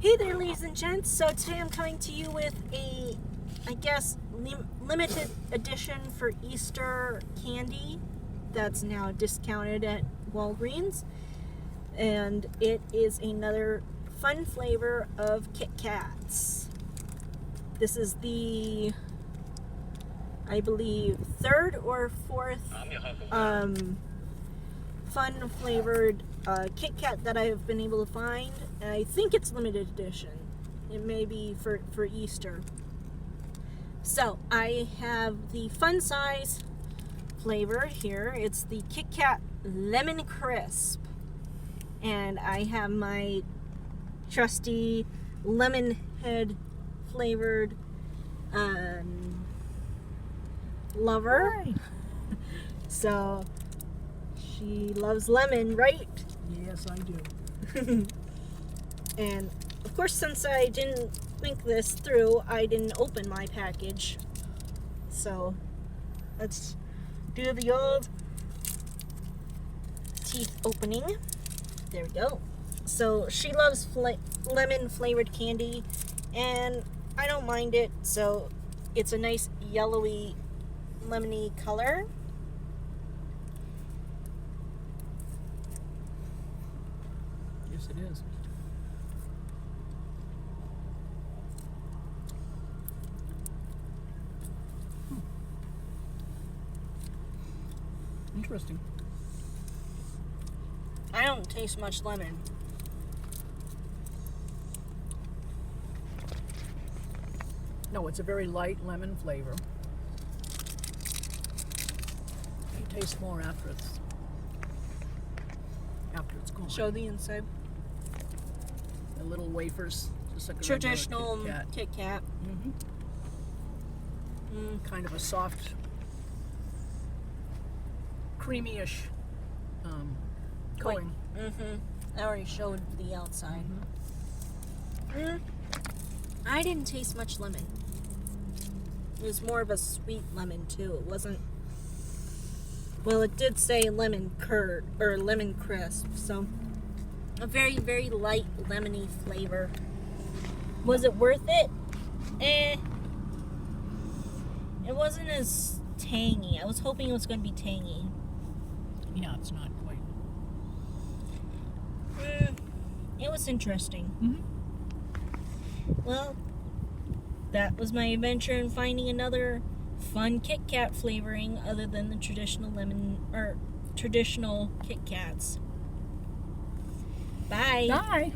Hey there, ladies and gents. So today I'm coming to you with a, I guess, limited edition for Easter candy that's now discounted at Walgreens. And it is another fun flavor of Kit Kats. This is the, I believe, third or fourth fun flavored Kit Kat that I have been able to find. And I think it's limited edition. It may be for Easter. So I have the fun size flavor here. It's the Kit Kat Lemon Crisp. And I have my trusty lemon head flavored lover. Hi. So she loves lemon, right? Yes, I do. And of course, since I didn't think this through, I didn't open my package. So let's do the old teeth opening. There we go. So she loves lemon flavored candy, and I don't mind it. So it's a nice yellowy, lemony color. Yes, it is. Interesting. I don't taste much lemon. No, it's a very light lemon flavor. You taste more after it's gone. Show the inside. The little wafers, just like a Traditional regular Kit Kit Kat. Kat. Kind of a soft, creamy-ish coating. I already showed the outside. I didn't taste much lemon. It was more of a sweet lemon too. It wasn't. Well, it did say lemon curd or lemon crisp, so a very, very light lemony flavor. Was it worth it? It wasn't as tangy. I was hoping it was going to be tangy. Yeah, it's not quite. It was interesting. Well, that was my adventure in finding another fun Kit Kat flavoring other than the traditional lemon or traditional Kit Kats. Bye. Bye.